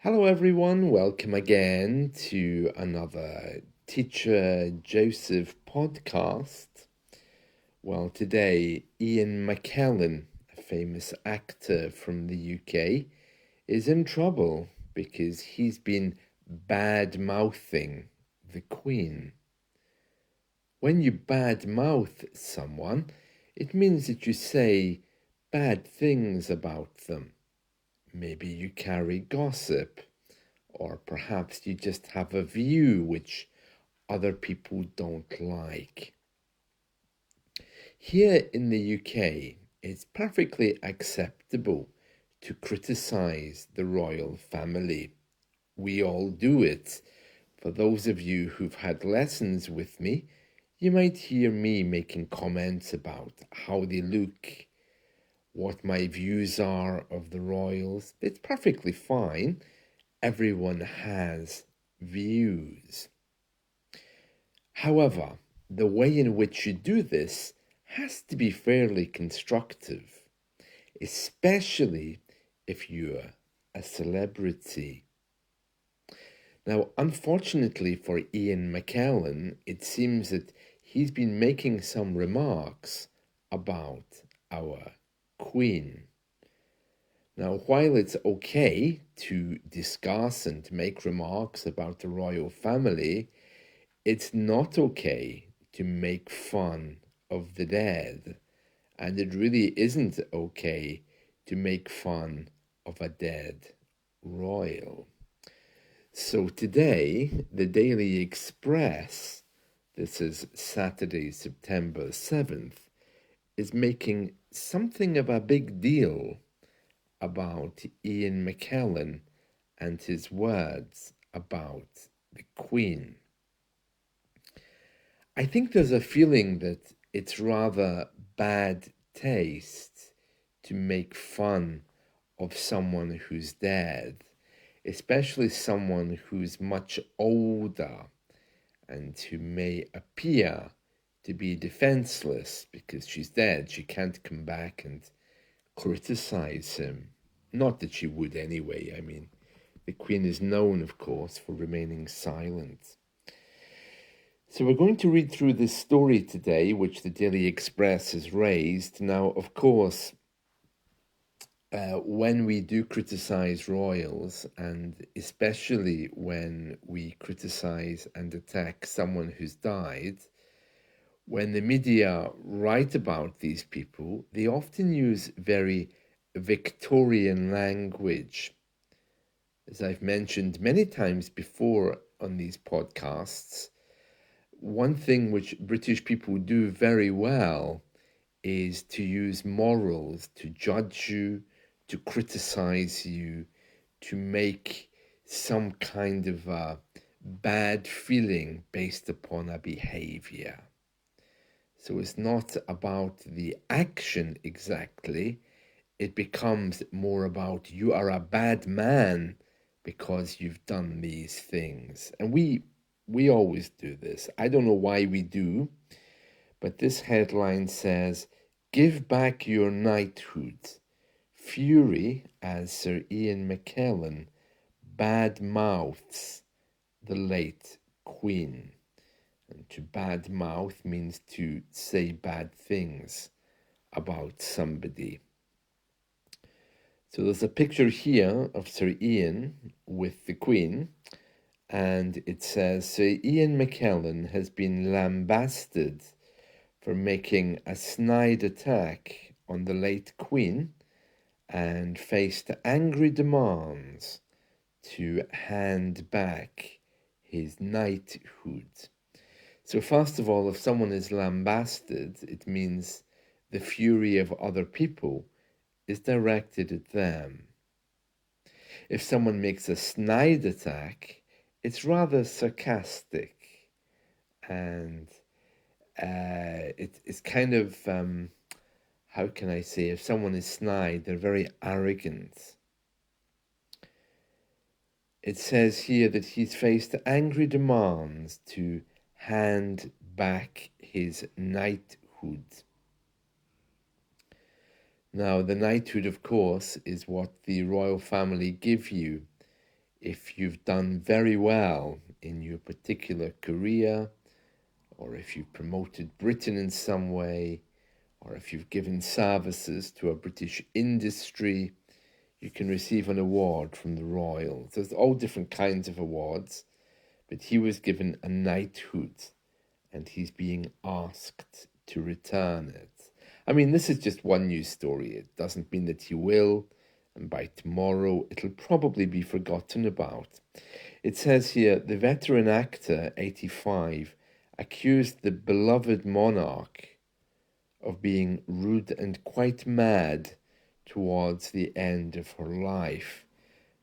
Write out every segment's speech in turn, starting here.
Hello, everyone. Welcome again to another Teacher Joseph podcast. Well, today, Ian McKellen, a famous actor from the UK, is in trouble because he's been bad-mouthing the Queen. When you bad-mouth someone, it means that you say bad things about them. Maybe you carry gossip, or perhaps you just have a view which other people don't like. Here in the UK, it's perfectly acceptable to criticize the royal family. We all do it. For those of you who've had lessons with me, you might hear me making comments about how they look, what my views are of the royals. It's perfectly fine. Everyone has views. However, the way in which you do this has to be fairly constructive, especially if you're a celebrity. Now, unfortunately for Ian McKellen, it seems that he's been making some remarks about our Queen. Now, while it's okay to discuss and make remarks about the royal family, it's not okay to make fun of the dead. And it really isn't okay to make fun of a dead royal. So today, the Daily Express, this is Saturday, September 7th, is making something of a big deal about Ian McKellen and his words about the Queen. I think there's a feeling that it's rather bad taste to make fun of someone who's dead, especially someone who's much older and who may appear to be defenseless because she's dead. She can't come back and criticize him. Not that she would anyway. I mean, the Queen is known, of course, for remaining silent. So we're going to read through this story today, which the Daily Express has raised. Now, of course, when we do criticize royals, and especially when we criticize and attack someone who's died, when the media write about these people, they often use very Victorian language. As I've mentioned many times before on these podcasts, one thing which British people do very well is to use morals to judge you, to criticize you, to make some kind of a bad feeling based upon a behavior. So it's not about the action exactly. It becomes more about you are a bad man because you've done these things. And we always do this. I don't know why we do, but this headline says, "Give back your knighthood. Fury as Sir Ian McKellen bad mouths the late Queen." And to bad mouth means to say bad things about somebody. So there's a picture here of Sir Ian with the Queen, and it says, Sir Ian McKellen has been lambasted for making a snide attack on the late Queen and faced angry demands to hand back his knighthood. So first of all, if someone is lambasted, it means the fury of other people is directed at them. If someone makes a snide attack, it's rather sarcastic, and it's kind of, how can I say, if someone is snide, they're very arrogant. It says here that he's faced angry demands to hand back his knighthood. Now, the knighthood, of course, is what the royal family give you if you've done very well in your particular career, or if you've promoted Britain in some way, or if you've given services to a British industry, you can receive an award from the royals. There's all different kinds of awards, but he was given a knighthood, and he's being asked to return it. I mean, this is just one news story. It doesn't mean that he will, and by tomorrow it'll probably be forgotten about. It says here, the veteran actor, 85, accused the beloved monarch of being rude and quite mad towards the end of her life.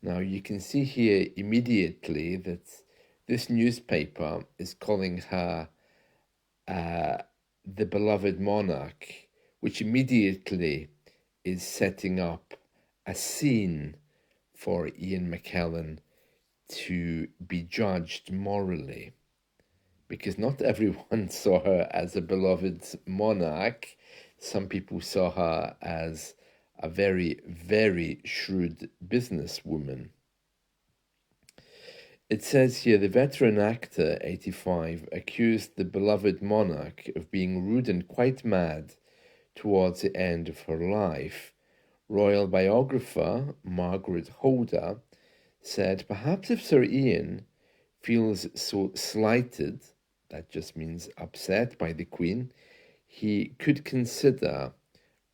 Now, you can see here immediately that this newspaper is calling her the beloved monarch, which immediately is setting up a scene for Ian McKellen to be judged morally, because not everyone saw her as a beloved monarch. Some people saw her as a very, very shrewd businesswoman. It says here, the veteran actor, 85, accused the beloved monarch of being rude and quite mad towards the end of her life. Royal biographer Margaret Holder said, perhaps if Sir Ian feels so slighted, that just means upset by the Queen, he could consider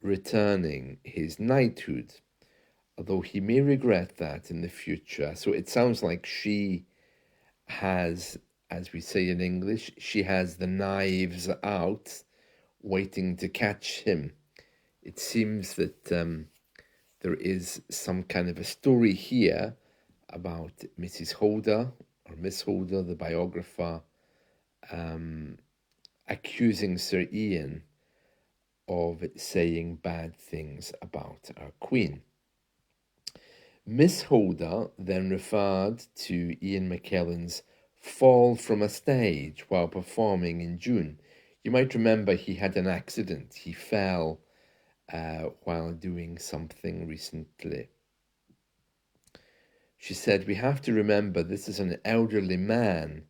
returning his knighthood, although he may regret that in the future. So it sounds like she has, as we say in English, she has the knives out, waiting to catch him. It seems that there is some kind of a story here about Mrs. Holder, or Miss Holder, the biographer, accusing Sir Ian of saying bad things about our Queen. Miss Holder then referred to Ian McKellen's fall from a stage while performing in June. You might remember he had an accident. He fell while doing something recently. She said, we have to remember this is an elderly man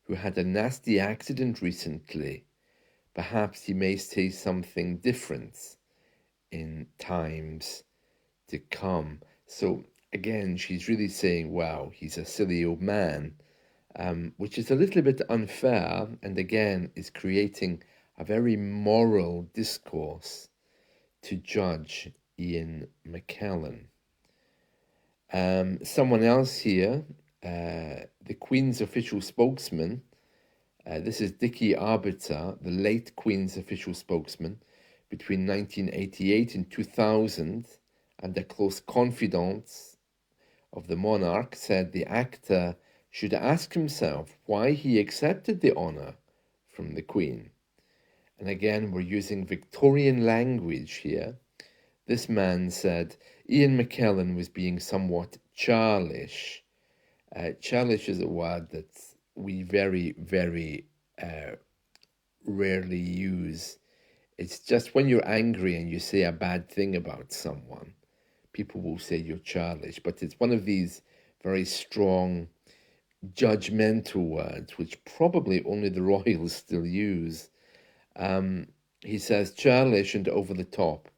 who had a nasty accident recently. Perhaps he may say something different in times to come. So again, she's really saying, wow, he's a silly old man, which is a little bit unfair, and again is creating a very moral discourse to judge Ian McKellen. Someone else here, the Queen's official spokesman, this is Dickie Arbiter, the late Queen's official spokesman between 1988 and 2000, and a close confidant of the monarch, said the actor should ask himself why he accepted the honour from the Queen. And again, we're using Victorian language here. This man said Ian McKellen was being somewhat churlish. Churlish is a word that we very, very rarely use. It's just when you're angry and you say a bad thing about someone, people will say you're churlish, but it's one of these very strong, judgmental words, which probably only the royals still use. He says churlish and over the top,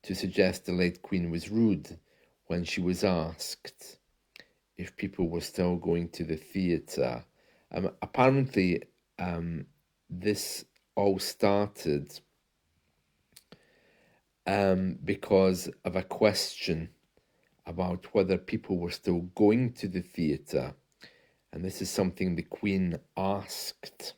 to suggest the late Queen was rude when she was asked if people were still going to the theatre. Apparently, this all started because of a question about whether people were still going to the theatre. And this is something the Queen asked.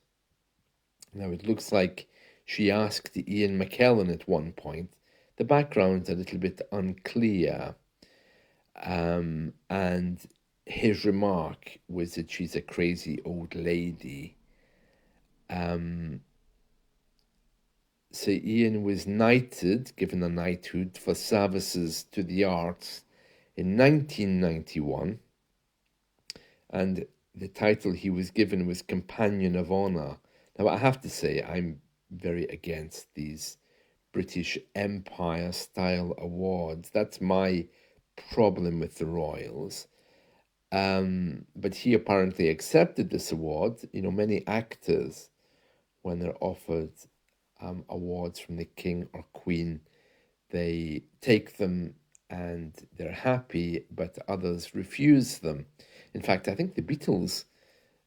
Now, it looks like she asked Ian McKellen at one point. The background's a little bit unclear. And his remark was that she's a crazy old lady. So Ian was knighted, given a knighthood for services to the arts in 1991. And the title he was given was Companion of Honour. Now, I have to say, I'm very against these British Empire-style awards. That's my problem with the royals. But he apparently accepted this award. Many actors, when they're offered awards from the king or queen, they take them and they're happy, but others refuse them. In fact, I think the Beatles,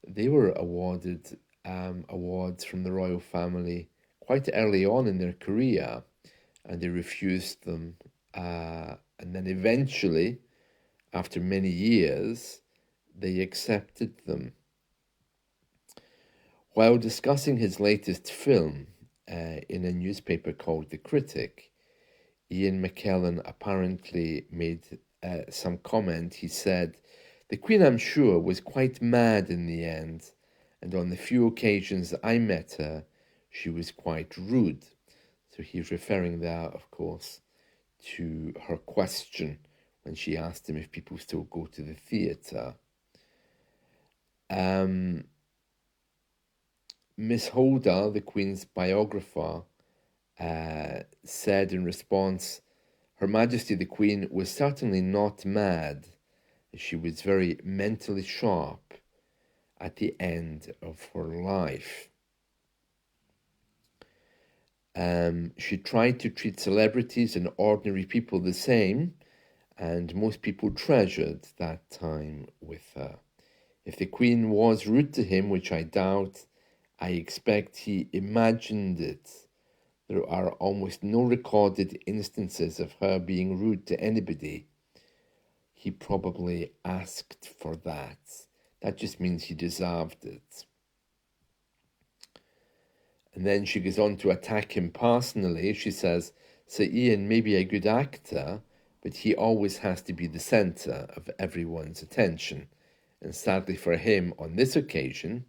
they were awarded awards from the royal family quite early on in their career, and they refused them. And then eventually, after many years, they accepted them. While discussing his latest film in a newspaper called The Critic, Ian McKellen apparently made some comment. He said, "The Queen, I'm sure, was quite mad in the end, and on the few occasions I met her, she was quite rude." So he's referring there, of course, to her question when she asked him if people still go to the theatre. Miss Holder, the Queen's biographer, said in response, "Her Majesty the Queen was certainly not mad. She was very mentally sharp at the end of her life. She tried to treat celebrities and ordinary people the same, and most people treasured that time with her. If the Queen was rude to him, which I doubt, I expect he imagined it. There are almost no recorded instances of her being rude to anybody. He probably asked for that. That just means he deserved it." And then she goes on to attack him personally. She says, "Sir Ian may be a good actor, but he always has to be the centre of everyone's attention. And sadly for him, on this occasion,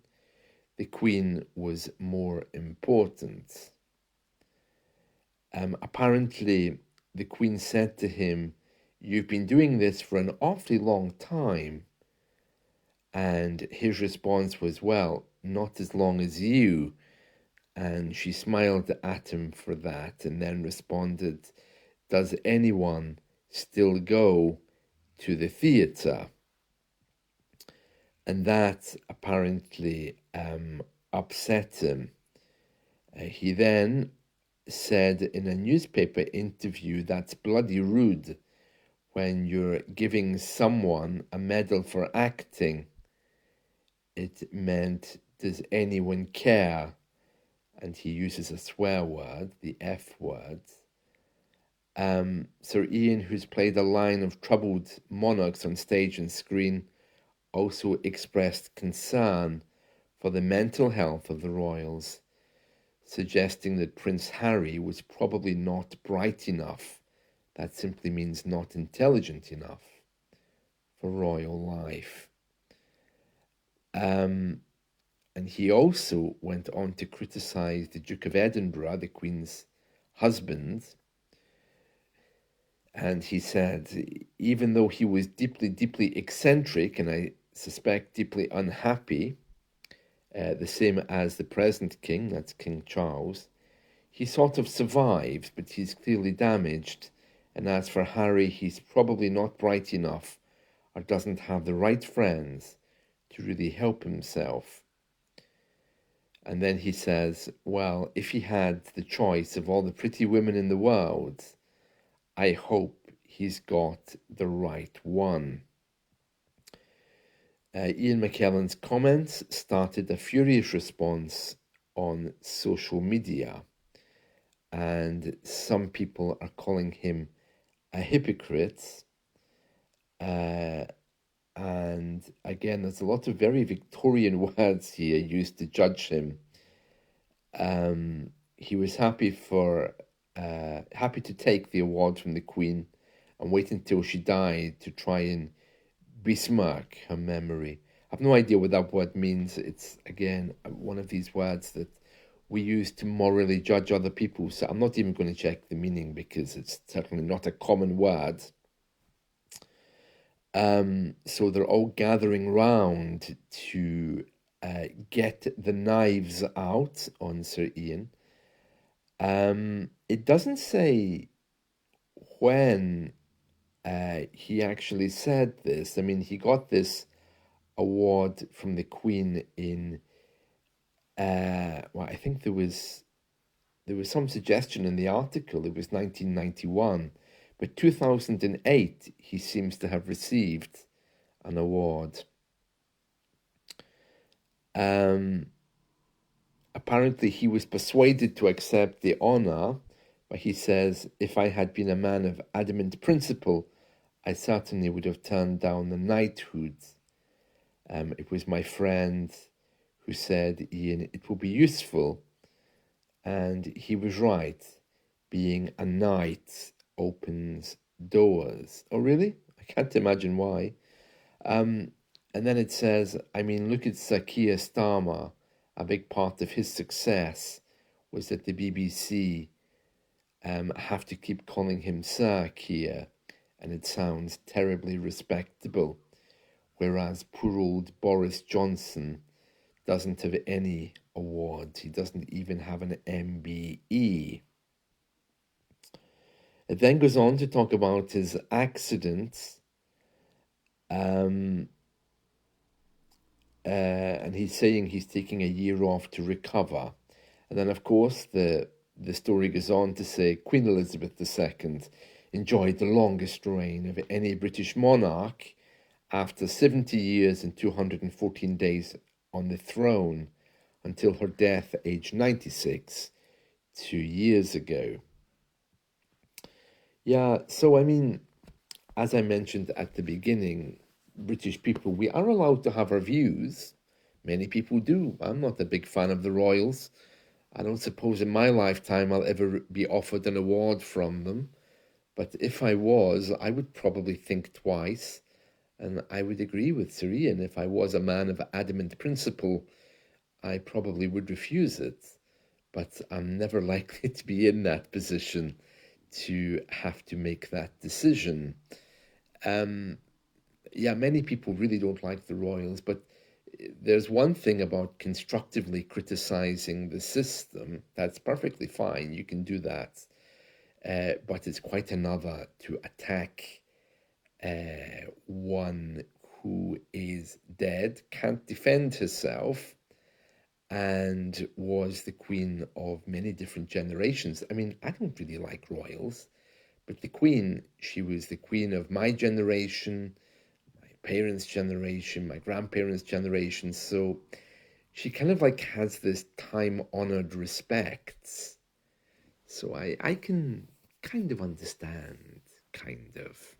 the Queen was more important." Apparently, the Queen said to him, "You've been doing this for an awfully long time." And his response was, "Well, not as long as you." And she smiled at him for that and then responded, "Does anyone still go to the theatre?" And that apparently upset him. He then said in a newspaper interview, "That's bloody rude when you're giving someone a medal for acting." It meant, "Does anyone care?" And he uses a swear word, the F word. Sir Ian, who's played a line of troubled monarchs on stage and screen, also expressed concern for the mental health of the royals, suggesting that Prince Harry was probably not bright enough. That simply means not intelligent enough for royal life. And he also went on to criticise the Duke of Edinburgh, the Queen's husband. And he said, even though he was deeply, deeply eccentric, and I suspect deeply unhappy, the same as the present king, that's King Charles, he sort of survives, but he's clearly damaged. And as for Harry, he's probably not bright enough or doesn't have the right friends to really help himself. And then he says, well, if he had the choice of all the pretty women in the world, I hope he's got the right one. Ian McKellen's comments started a furious response on social media, and some people are calling him a hypocrite. And again, there's a lot of very Victorian words here used to judge him. He was happy to take the award from the Queen and wait until she died to try and besmirk her memory. I have no idea what that word means. It's, again, one of these words that we use to morally judge other people. So I'm not even going to check the meaning because it's certainly not a common word. So they're all gathering round to get the knives out on Sir Ian. It doesn't say when he actually said this. I mean, he got this award from the Queen in, well, I think there was some suggestion in the article it was 1991, but 2008 he seems to have received an award. Apparently he was persuaded to accept the honor, but he says, if I had been a man of adamant principle, I certainly would have turned down the knighthood. It was my friend who said, Ian, it will be useful. And he was right. Being a knight opens doors. Oh, really? I can't imagine why. And then it says, I mean, look at Sir Keir Starmer. A big part of his success was that the BBC have to keep calling him Sir Keir, and it sounds terribly respectable. Whereas poor old Boris Johnson doesn't have any award. He doesn't even have an MBE. It then goes on to talk about his accident. And he's saying he's taking a year off to recover. And then, of course, the story goes on to say Queen Elizabeth II enjoyed the longest reign of any British monarch after 70 years and 214 days on the throne until her death at age 96, 2 years ago. Yeah, so I mean, as I mentioned at the beginning, British people, we are allowed to have our views. Many people do. I'm not a big fan of the royals. I don't suppose in my lifetime I'll ever be offered an award from them. But if I was, I would probably think twice. And I would agree with Sir Ian. If I was a man of adamant principle, I probably would refuse it. But I'm never likely to be in that position to have to make that decision. Yeah, many people really don't like the royals, but there's one thing about constructively criticizing the system that's perfectly fine. You can do that. But it's quite another to attack one who is dead, can't defend herself, and was the queen of many different generations. I mean, I don't really like royals, but the queen, she was the queen of my generation, my parents' generation, my grandparents' generation. So she kind of like has this time-honored respect. So I can kind of understand, kind of.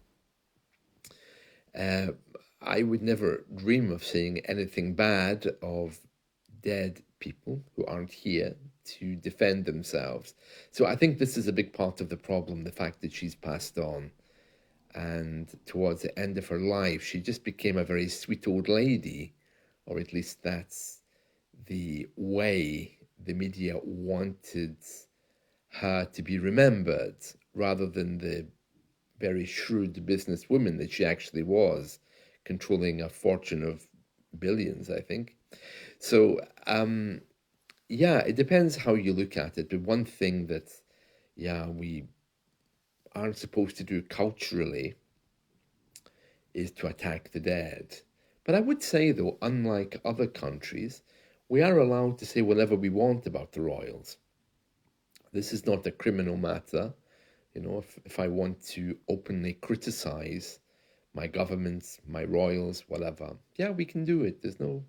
I would never dream of saying anything bad of dead people who aren't here to defend themselves. So I think this is a big part of the problem, the fact that she's passed on. And towards the end of her life, she just became a very sweet old lady, or at least that's the way the media wanted her to be remembered, rather than the very shrewd businesswoman that she actually was, controlling a fortune of billions, I think. So, yeah, it depends how you look at it. But one thing that, yeah, we aren't supposed to do culturally is to attack the dead. But I would say, though, unlike other countries, we are allowed to say whatever we want about the royals. This is not a criminal matter. You know, if I want to openly criticize my governments, my royals, whatever, yeah, we can do it. There's no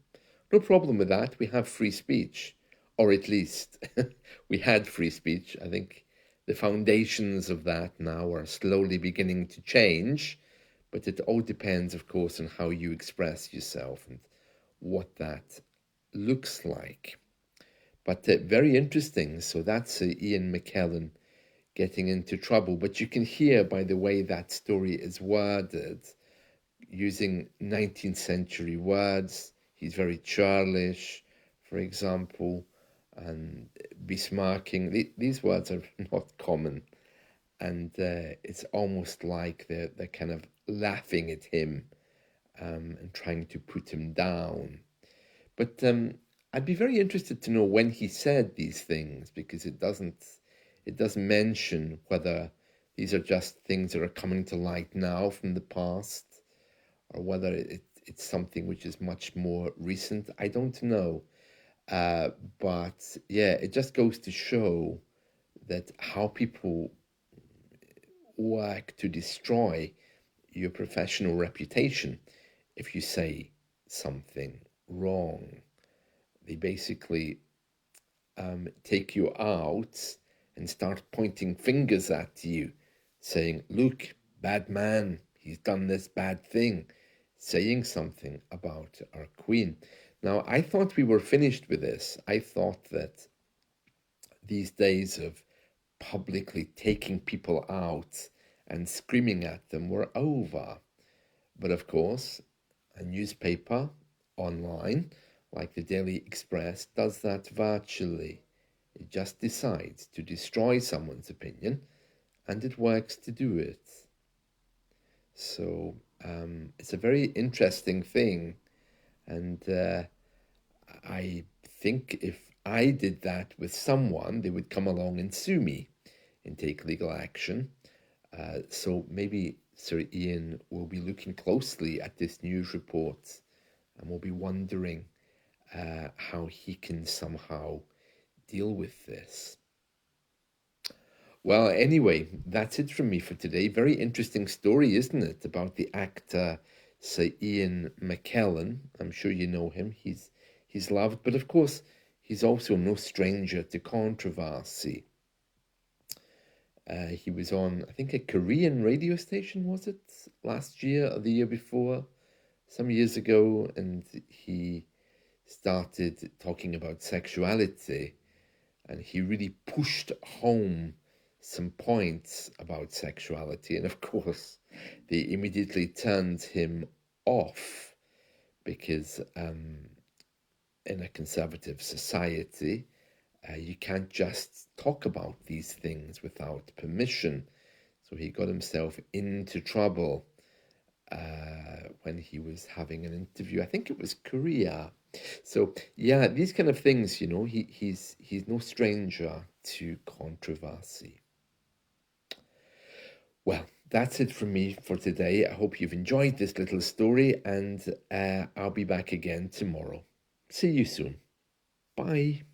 problem with that. We have free speech, or at least we had free speech. I think the foundations of that now are slowly beginning to change, but it all depends, of course, on how you express yourself and what that looks like. But very interesting. So that's Ian McKellen getting into trouble. But you can hear by the way that story is worded, using 19th century words. He's very churlish, for example, and besmirking. These words are not common. And it's almost like they're kind of laughing at him and trying to put him down. But I'd be very interested to know when he said these things, because it doesn't mention whether these are just things that are coming to light now from the past, or whether it's something which is much more recent. I don't know. Uh, but yeah, it just goes to show that how people work to destroy your professional reputation if you say something wrong. They basically take you out and start pointing fingers at you, saying, "Look, bad man, he's done this bad thing," saying something about our Queen. Now, I thought we were finished with this. I thought that these days of publicly taking people out and screaming at them were over. But of course, a newspaper online, like the Daily Express, does that virtually. It just decides to destroy someone's opinion, and it works to do it. So it's a very interesting thing, and I think if I did that with someone, they would come along and sue me and take legal action. So maybe Sir Ian will be looking closely at this news report and will be wondering how he can somehow deal with this. Well, anyway, that's it from me for today. Very interesting story, isn't it, about the actor Sir Ian McKellen. I'm sure you know him. He's loved, but of course, he's also no stranger to controversy. He was on, I think, a Korean radio station, was it? Last year or the year before? Some years ago, and he started talking about sexuality, and he really pushed home some points about sexuality. And of course, they immediately turned him off because in a conservative society, you can't just talk about these things without permission. So he got himself into trouble when he was having an interview. I think it was Korea. So yeah, these kind of things, you know, he's no stranger to controversy. Well, that's it from me for today. I hope you've enjoyed this little story, and I'll be back again tomorrow. See you soon. Bye.